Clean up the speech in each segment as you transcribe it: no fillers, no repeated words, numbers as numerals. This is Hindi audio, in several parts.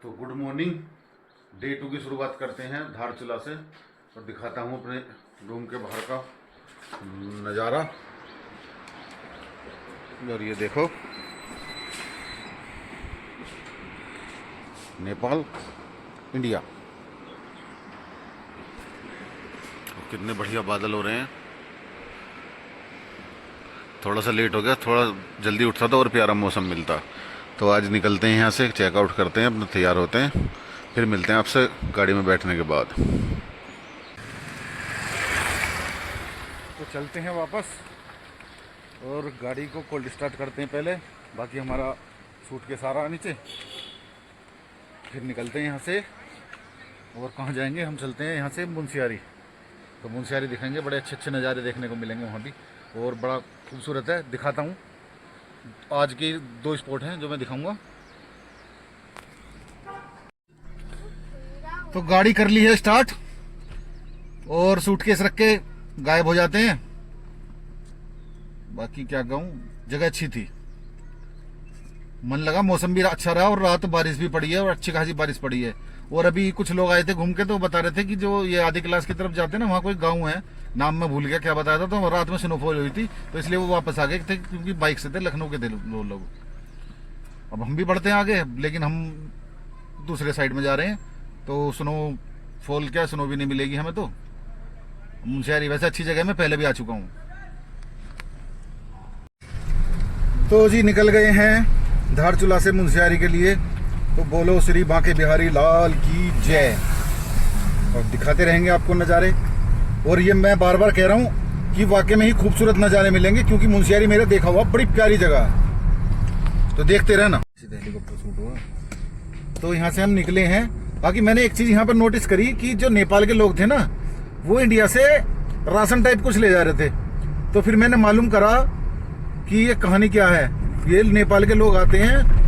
तो गुड मॉर्निंग। डे 2 की शुरुआत करते हैं धारचूला से और दिखाता हूँ अपने रूम के बाहर का नज़ारा। और ये देखो नेपाल इंडिया, कितने बढ़िया बादल हो रहे हैं। थोड़ा सा लेट हो गया, थोड़ा जल्दी उठता तो और प्यारा मौसम मिलता। तो आज निकलते हैं यहाँ से, चेकआउट करते हैं, अपने तैयार होते हैं, फिर मिलते हैं आपसे गाड़ी में बैठने के बाद। तो चलते हैं वापस और गाड़ी को कोल्ड स्टार्ट करते हैं पहले, बाकी हमारा सूट के सारा नीचे, फिर निकलते हैं यहाँ से। और कहाँ जाएंगे हम? चलते हैं यहाँ से मुंशियारी। तो मुंशियारी दिखाएंगे, बड़े अच्छे अच्छे नज़ारे देखने को मिलेंगे वहाँ भी, और बड़ा खूबसूरत है। दिखाता हूँ, आज की 2 स्पॉट हैं जो मैं दिखाऊंगा। तो गाड़ी कर ली है स्टार्ट और सूटकेस रख के गायब हो जाते हैं। बाकी क्या कहूँ, जगह अच्छी थी, मन लगा, मौसम भी अच्छा रहा और रात बारिश भी पड़ी है और अच्छी खासी बारिश पड़ी है। और अभी कुछ लोग आए थे घूम के, तो बता रहे थे कि जो ये आधी क्लास की तरफ जाते हैं ना, वहाँ कोई गांव है, नाम मैं भूल गया क्या बताया था। तो रात में स्नोफॉल हुई थी, तो इसलिए वो वापस आ गए थे, क्योंकि बाइक से थे, लखनऊ के थे वो लोग। अब हम भी बढ़ते हैं आगे, लेकिन हम दूसरे साइड में जा रहे हैं, तो स्नोफॉल क्या, स्नो भी नहीं मिलेगी हमें। तो मुंशियारी वैसे अच्छी जगह, मैं पहले भी आ चुका हूँ। तो जी निकल गए हैं धारचूला से मुंशियारी के लिए। तो बोलो श्री बांके बिहारी लाल की जय। और दिखाते रहेंगे आपको नज़ारे। और ये मैं बार बार कह रहा हूँ कि वाकई में ही खूबसूरत नज़ारे मिलेंगे, क्योंकि मुंशियारी मेरे देखा हुआ बड़ी प्यारी जगह है, तो देखते रहना। हेलीकॉप्टर शूट हुआ। तो यहाँ से हम निकले हैं। बाकी मैंने एक चीज़ यहाँ पर नोटिस करी कि जो नेपाल के लोग थे ना, वो इंडिया से राशन टाइप कुछ ले जा रहे थे। तो फिर मैंने मालूम करा कि ये कहानी क्या है। ये नेपाल के लोग आते हैं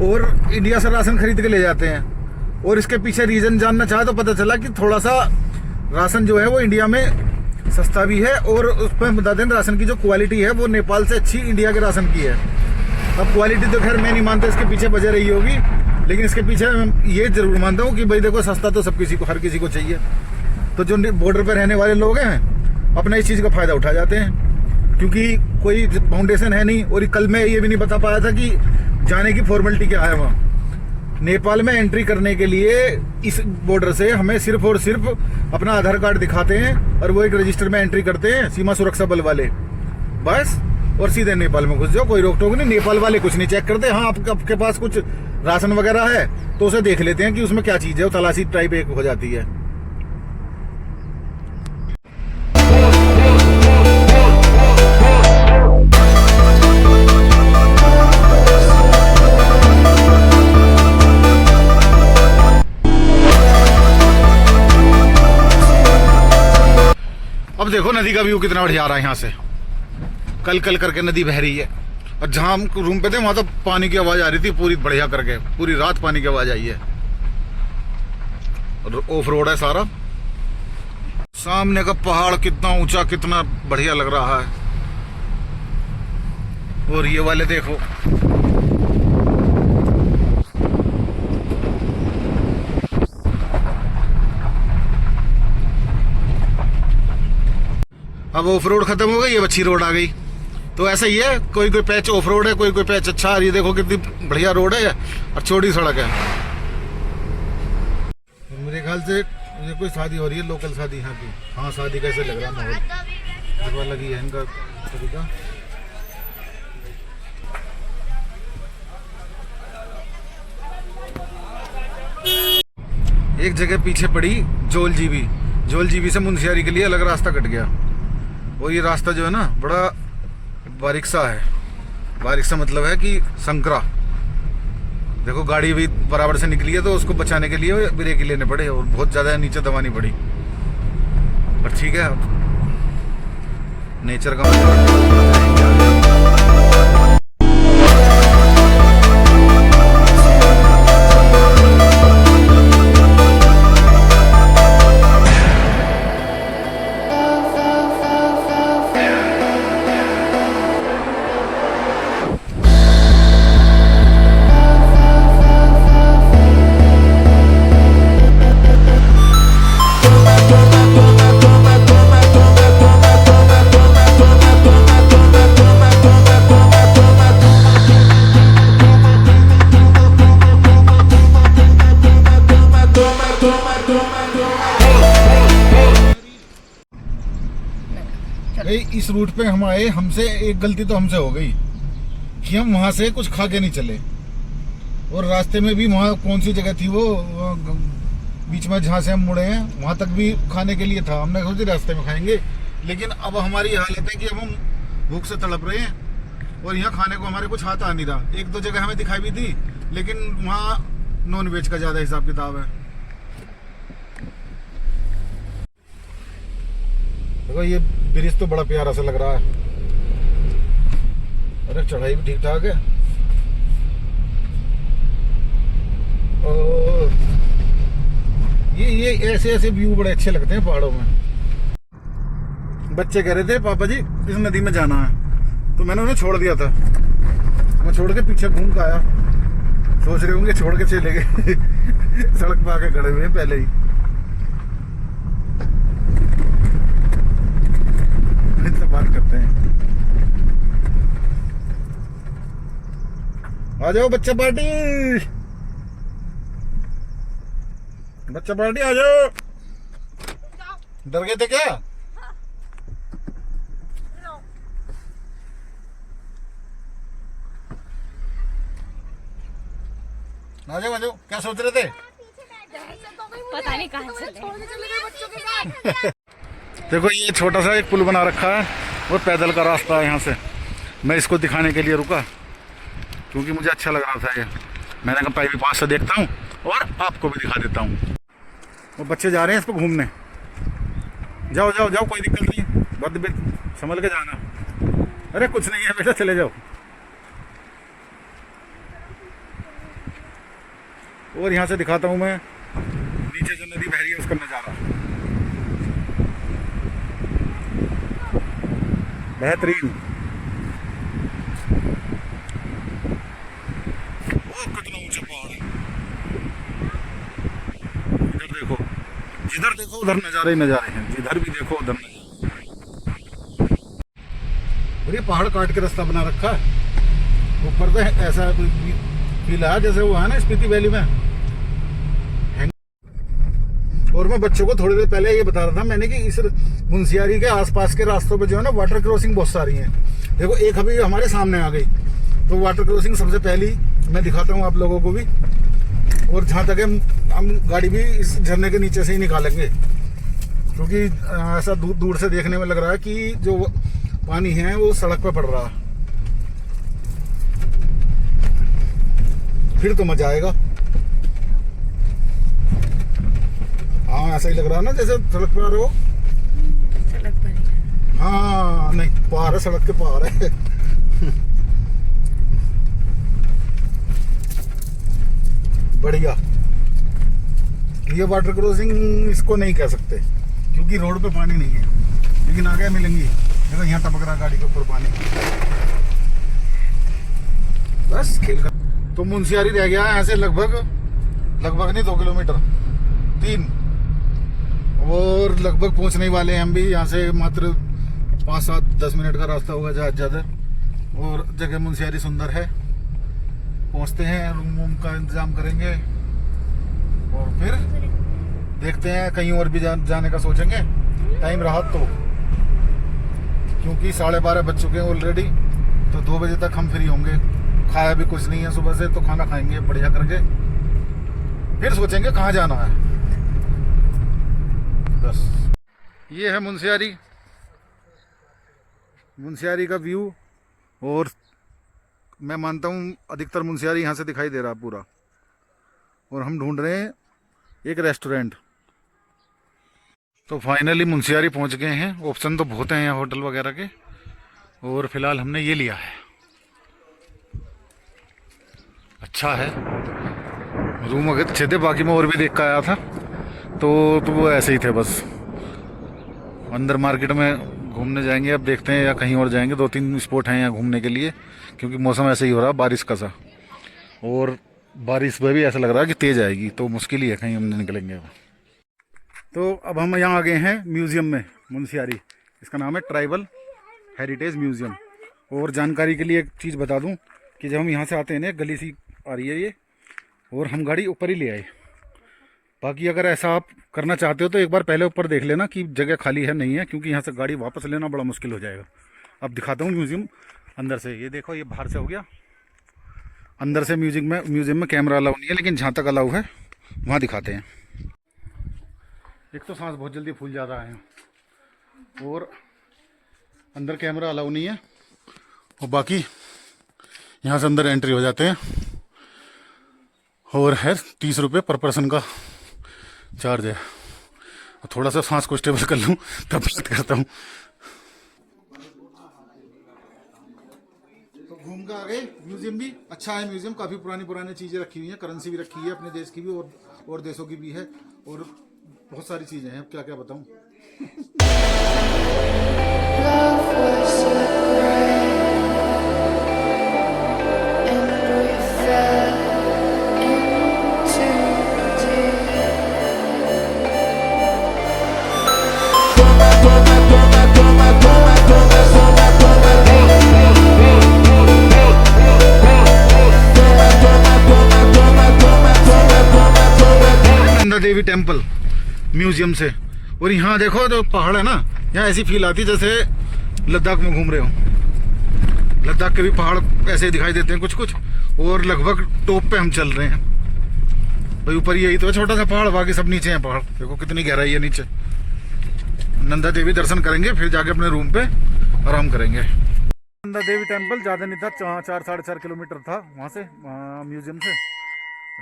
और इंडिया से राशन खरीद के ले जाते हैं, और इसके पीछे रीजन जानना चाहा तो पता चला कि थोड़ा सा राशन जो है वो इंडिया में सस्ता भी है, और उस पर बता दें राशन की जो क्वालिटी है वो नेपाल से अच्छी इंडिया के राशन की है। अब क्वालिटी तो खैर मैं नहीं मानता इसके पीछे वजह रही होगी, लेकिन इसके पीछे ये जरूर मानता हूँ कि भाई देखो, सस्ता तो सब किसी को, हर किसी को चाहिए। तो जो बॉर्डर पर रहने वाले लोग हैं अपना इस चीज़ का फायदा उठा जाते हैं, क्योंकि कोई फाउंडेशन है नहीं। और कल मैं ये भी नहीं बता पाया था कि जाने की फॉर्मेलिटी क्या है वहाँ। नेपाल में एंट्री करने के लिए इस बॉर्डर से हमें सिर्फ और सिर्फ अपना आधार कार्ड दिखाते हैं, और वो एक रजिस्टर में एंट्री करते हैं सीमा सुरक्षा बल वाले, बस, और सीधे नेपाल में घुस जाओ, कोई रोक टोक नहीं। नेपाल वाले कुछ नहीं चेक करते। हाँ, आपके पास कुछ राशन वगैरह है तो उसे देख लेते हैं कि उसमें क्या चीज़ है, वो तलाशी टाइप एक हो जाती है। अब देखो नदी का व्यू कितना बढ़िया आ रहा है। यहाँ से कल कल करके नदी बह रही है, और जहाँ हम रूम पे थे वहाँ तो पानी की आवाज़ आ रही थी पूरी बढ़िया करके, पूरी रात पानी की आवाज़ आई है। और ऑफ रोड है सारा। सामने का पहाड़ कितना ऊंचा, कितना बढ़िया लग रहा है। और ये वाले देखो, अब ऑफ रोड खत्म हो गई, ये अच्छी रोड आ गई। तो ऐसा ही है, कोई कोई पैच ऑफ रोड है, कोई कोई पैच अच्छा। ये देखो कितनी बढ़िया रोड है और छोटी सड़क है। मेरे ख्याल से ये कोई शादी हो रही है, लोकल शादी यहाँ की। हाँ, शादी कैसे लग रहा है, माहौल लगी है इनका तरीका। एक जगह पीछे पड़ी जोल जीबी से मुंशियारी के लिए अलग रास्ता कट गया। और ये रास्ता जो है ना, बड़ा बारिकसा है। बारिकसा मतलब है कि संकरा। देखो गाड़ी भी बराबर से निकली है, तो उसको बचाने के लिए ब्रेक लेने पड़े, और बहुत ज़्यादा नीचे दबानी पड़ी। पर ठीक है, नेचर का भाई इस रूट पे हम आए, हमसे एक गलती तो हमसे हो गई कि हम वहां से कुछ खा के नहीं चले, और रास्ते में भी वहाँ कौन सी जगह थी वो बीच में जहाँ से हम मुड़े हैं वहां तक भी खाने के लिए था। हमने सोची रास्ते में खाएंगे, लेकिन अब हमारी हालत है कि अब हम भूख से तड़प रहे हैं और यहाँ खाने को हमारे कुछ हाथ आ नहीं रहा। एक दो जगह हमें दिखाई भी थी, लेकिन वहाँ नॉन वेज का ज्यादा हिसाब किताब है। देखो ये ब्रिज तो बड़ा प्यारा सा लग रहा है। अरे चढ़ाई भी ठीक ठाक है। और ये ऐसे ऐसे व्यू बड़े अच्छे लगते हैं पहाड़ों में। बच्चे कह रहे थे पापा जी इस नदी में जाना है, तो मैंने उन्हें छोड़ दिया था। मैं छोड़ के पीछे घूम के आया। सोच रहे होंगे छोड़ के चले गए सड़क पे आके खड़े हुए हैं पहले ही। इतना बात करते हैं। आ जाओ बच्चा पार्टी, बच्चा पार्टी आ जाओ। डर गए थे क्या? आ जाओ आ जाओ, क्या सोच रहे थे? पता नहीं कहाँ चले बच्चों के साथ। देखो ये छोटा सा एक पुल बना रखा है और पैदल का रास्ता है यहाँ से। मैं इसको दिखाने के लिए रुका क्योंकि मुझे अच्छा लग रहा था ये। मैंने कहा पहले पास से देखता हूँ और आपको भी दिखा देता हूँ। वो बच्चे जा रहे हैं इसको घूमने। जाओ जाओ जाओ, कोई दिक्कत नहीं है, बद संभल के जाना। अरे कुछ नहीं है बेटा, चले जाओ। और यहाँ से दिखाता हूँ मैं नीचे जो नदी बह रही है उसका नज़ारा। बेहतरीन। ओ कितना ऊंचा पहाड़ है। इधर देखो, जिधर देखो उधर नज़ारे ही नज़ारे हैं, जिधर भी देखो उधर नज़ारे। और ये पहाड़ काट के रास्ता बना रखा है ऊपर से। ऐसा फील है जैसे वो है ना स्पीति वैली में। और मैं बच्चों को थोड़ी देर पहले ये बता रहा था मैंने कि इस मुंशियारी के आसपास के रास्तों पे जो है ना वाटर क्रॉसिंग बहुत सारी हैं। देखो एक अभी हमारे सामने आ गई, तो वाटर क्रॉसिंग सबसे पहली मैं दिखाता हूँ आप लोगों को भी। और जहाँ तक हम गाड़ी भी इस झरने के नीचे से ही निकालेंगे, क्योंकि ऐसा दूर से देखने में लग रहा है कि जो पानी है वो सड़क पे पड़ रहा है। फिर तो मजा आएगा। हाँ ऐसा ही लग रहा है ना जैसे सड़क पर आ रहे हो। सड़क पर। हाँ नहीं, पार है, सड़क के पार है। बढ़िया। ये वाटर क्रॉसिंग इसको नहीं कह सकते क्योंकि रोड पे पानी नहीं है, लेकिन आगे मिलेंगी। देखो यहाँ टपक रहा गाड़ी के ऊपर पानी। बस खेल कर तो मुंशियारी रह गया है यहाँ से लगभग नहीं 2 किलोमीटर 3, और लगभग पहुंचने वाले हैं हम भी। यहाँ से मात्र 5-7-10 मिनट का रास्ता होगा ज़्यादा। और जगह मुंशियारी सुंदर है। पहुंचते हैं, रूम वूम का इंतजाम करेंगे और फिर देखते हैं कहीं और भी जाने का सोचेंगे टाइम रहा तो, क्योंकि 12:30 बज चुके हैं ऑलरेडी। तो 2 बजे तक हम फ्री होंगे। खाया भी कुछ नहीं है सुबह से, तो खाना खाएंगे बढ़िया करके, फिर सोचेंगे कहाँ जाना है। बस ये है मुंशियारी का व्यू। और मैं मानता हूँ अधिकतर मुंशियारी यहाँ से दिखाई दे रहा पूरा। और हम ढूंढ रहे हैं एक रेस्टोरेंट। तो फाइनली मुंशियारी पहुँच गए हैं। ऑप्शन तो बहुत हैं यहाँ होटल वगैरह के, और फिलहाल हमने ये लिया है। अच्छा है, रूम अगर अच्छे थे। बाकी मैं और भी देख कर आया था तो वो ऐसे ही थे बस। अंदर मार्केट में घूमने जाएंगे, अब देखते हैं या कहीं और जाएंगे। 2-3 स्पॉट हैं यहाँ घूमने के लिए, क्योंकि मौसम ऐसे ही हो रहा बारिश का सा। और बारिश में भी ऐसा लग रहा है कि तेज़ आएगी, तो मुश्किल ही है कहीं हम निकलेंगे। तो अब हम यहाँ आ गए हैं म्यूज़ियम में मुंशियारी। इसका नाम है ट्राइबल हेरिटेज म्यूज़ियम। और जानकारी के लिए एक चीज़ बता दूँ कि जब हम यहाँ से आते हैं ना, गली सी आ रही है ये, और हम गाड़ी ऊपर ही ले आए। बाकी अगर ऐसा आप करना चाहते हो तो एक बार पहले ऊपर देख लेना कि जगह खाली है नहीं है, क्योंकि यहाँ से गाड़ी वापस लेना बड़ा मुश्किल हो जाएगा। अब दिखाता हूँ म्यूज़ियम अंदर से। ये देखो, ये बाहर से हो गया, अंदर से म्यूज़ियम में कैमरा अलाउ नहीं है, लेकिन जहाँ तक अलाउ है वहाँ दिखाते हैं। एक तो सांस बहुत जल्दी फूल जा रहा है, और अंदर कैमरा अलाउ नहीं है, और बाकी यहाँ से अंदर एंट्री हो जाते हैं, और है 30 रुपये पर पर्सन का चार्ज है। थोड़ा सा सांस को स्टेबल कर लूँ तब बात करता हूँ। तो घूम कर आ गए। म्यूजियम भी अच्छा है, म्यूजियम काफ़ी पुरानी चीज़ें रखी हुई हैं, करेंसी भी रखी है अपने देश की भी और देशों की भी है, और बहुत सारी चीज़ें हैं, क्या क्या बताऊँ। देवी टेम्पल म्यूजियम से, और यहाँ देखो जो पहाड़ है ना, यहाँ ऐसी फील आती जैसे लद्दाख में घूम रहे हो। लद्दाख के भी पहाड़ ऐसे दिखाई देते हैं कुछ कुछ, और लगभग टॉप पे हम चल रहे हैं भाई। ऊपर यही तो छोटा सा पहाड़, बाकी सब नीचे है पहाड़। देखो कितनी गहराई है नीचे। नंदा देवी दर्शन करेंगे, फिर जाके अपने रूम पे आराम करेंगे। नंदा देवी टेम्पल ज़्यादा नहीं था, 4-4.5 किलोमीटर था वहाँ से, म्यूजियम से।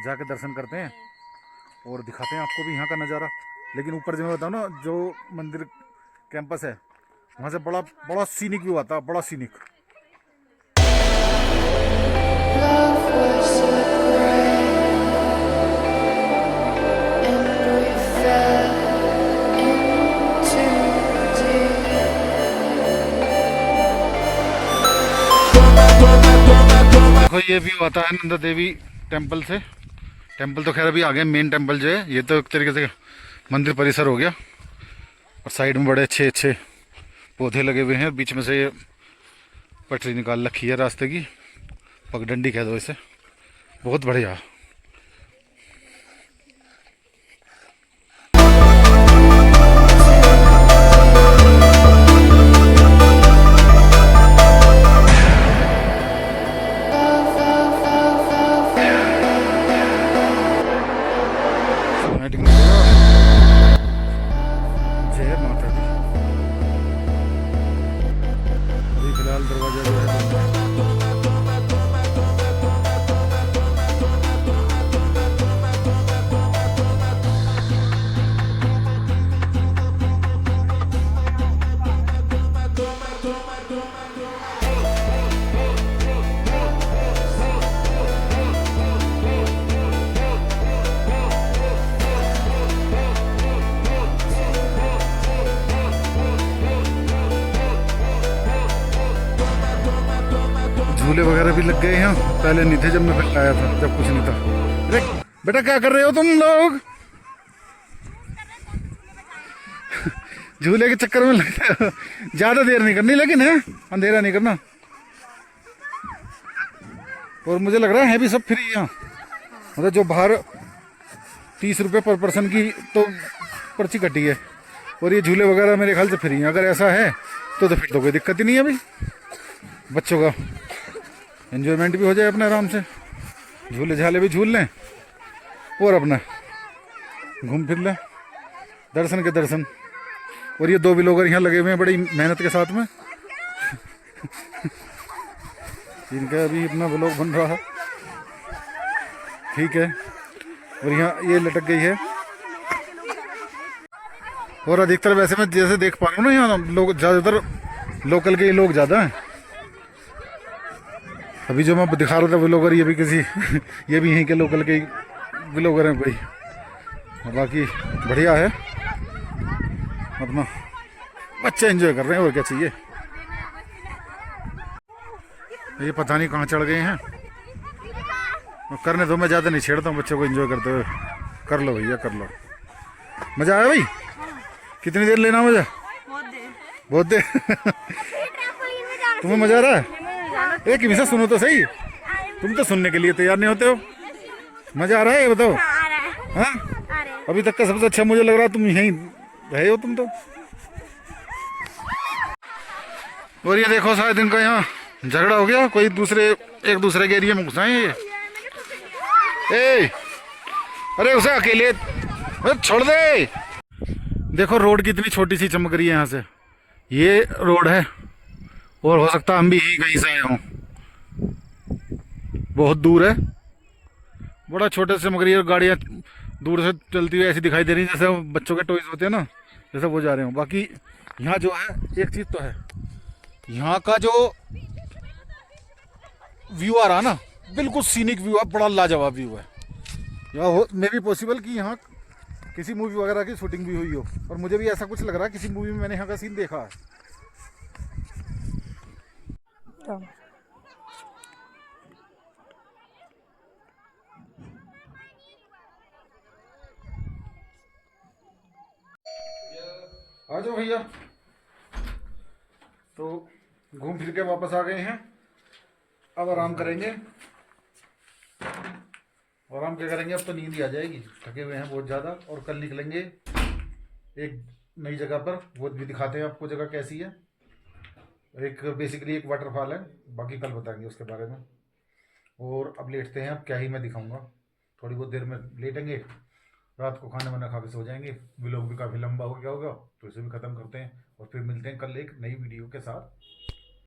जाके दर्शन करते हैं और दिखाते हैं आपको भी यहाँ का नज़ारा। लेकिन ऊपर जो मैं बताऊँ ना, जो मंदिर कैंपस है वहाँ से बड़ा सीनिक व्यू आता है, बड़ा सीनिक। देखो ये व्यू आता है नंदा देवी टेम्पल से। टेम्पल तो खैर अभी आ गए, मेन टेम्पल जो है ये तो एक तरीके से मंदिर परिसर हो गया, और साइड में बड़े अच्छे पौधे लगे हुए हैं। बीच में से ये पटरी निकाल रखी है रास्ते की, पगडंडी कह दो इसे, बहुत बढ़िया। जय माता दी। अभी फिलहाल दरवाजा जो है झूले वगैरह भी लग गए हैं, पहले नहीं थे जब मैं पहले आया था, जब कुछ नहीं था। अरे बेटा क्या कर रहे हो तुम लोग? झूले के चक्कर में लग रहे हो। ज्यादा देर नहीं करनी लेकिन, है अंधेरा नहीं करना। और मुझे लग रहा है भी सब फ्री यहाँ, मतलब जो बाहर 30 रुपये पर पर्सन की तो पर्ची कटी है, और ये झूले वगैरह मेरे ख्याल से फ्री हैं। अगर ऐसा है तो फिर तो कोई दिक्कत ही नहीं है भाई, बच्चों का एंजॉयमेंट भी हो जाए अपने आराम से, झूले झाले भी झूल लें और अपना घूम फिर लें, दर्शन के दर्शन। और ये 2 व्लॉगर यहाँ लगे हुए हैं बड़ी मेहनत के साथ में। इनका अभी अपना व्लॉग बन रहा है, ठीक है। और यहाँ ये लटक गई है, और अधिकतर वैसे मैं जैसे देख पा रहा हूँ ना, यहाँ लोग ज़्यादातर लोकल के लोग ज़्यादा हैं। अभी जो मैं दिखा रहा था व्लॉगर, ये भी ये भी यहीं के लोकल के व्लॉगर हैं कोई। बाकी बढ़िया है, अपना बच्चे एंजॉय कर रहे हैं, और क्या चाहिए। ये पता नहीं कहाँ चढ़ गए हैं, करने दो, मैं ज़्यादा नहीं छेड़ता हूँ बच्चों को एंजॉय करते हुए। कर लो भैया कर लो, मज़ा आया भाई? कितनी देर लेना मज़ा? बहुत देर। तुम्हें मज़ा आ रहा है? एक मिसा सुनो तो सही, तुम तो सुनने के लिए तैयार नहीं होते हो। मजा आ रहा है ये बताओ? हाँ अभी तक का सबसे अच्छा मुझे लग रहा है तुम यहीं रहे हो तुम तो। और ये देखो शायद इनका यहाँ झगड़ा हो गया, कोई दूसरे एक दूसरे के एरिया में घुसाए ये। ए, अरे उसे अकेले अरे छोड़ दे। देखो रोड कितनी छोटी सी चमक रही है यहाँ से, ये रोड है और हो सकता है हम भी यहीं कहीं से आए हों। बहुत दूर है, बड़ा छोटे से चमक रही है, गाड़ियाँ दूर से चलती हुई ऐसी दिखाई दे रही है जैसे बच्चों के टॉयज होते हैं ना, जैसे वो जा रहे हो। बाकी यहाँ जो है एक चीज़ तो है, यहाँ का जो व्यू आ रहा ना, बिल्कुल सीनिक व्यू है, बड़ा लाजवाब व्यू है। यहाँ हो मे भी पॉसिबल कि यहाँ किसी मूवी वगैरह की शूटिंग भी हुई हो, और मुझे भी ऐसा कुछ लग रहा है किसी मूवी में मैंने यहाँ का सीन देखा है। आ जाओ भैया। तो घूम फिर के वापस आ गए हैं, अब आराम करेंगे। आराम क्या करेंगे, अब तो नींद ही आ जाएगी, थके हुए हैं बहुत ज़्यादा। और कल निकलेंगे एक नई जगह पर, वो भी दिखाते हैं आपको जगह कैसी है। एक बेसिकली एक वाटरफॉल है, बाकी कल बताएंगे उसके बारे में। और अब लेटते हैं, अब क्या ही मैं दिखाऊंगा, थोड़ी बहुत देर में लेटेंगे, रात को खाना वाना खा के सो जाएंगे। व्लॉग भी काफ़ी लंबा हो गया होगा तो इसे भी ख़त्म करते हैं और फिर मिलते हैं कल एक नई वीडियो के साथ।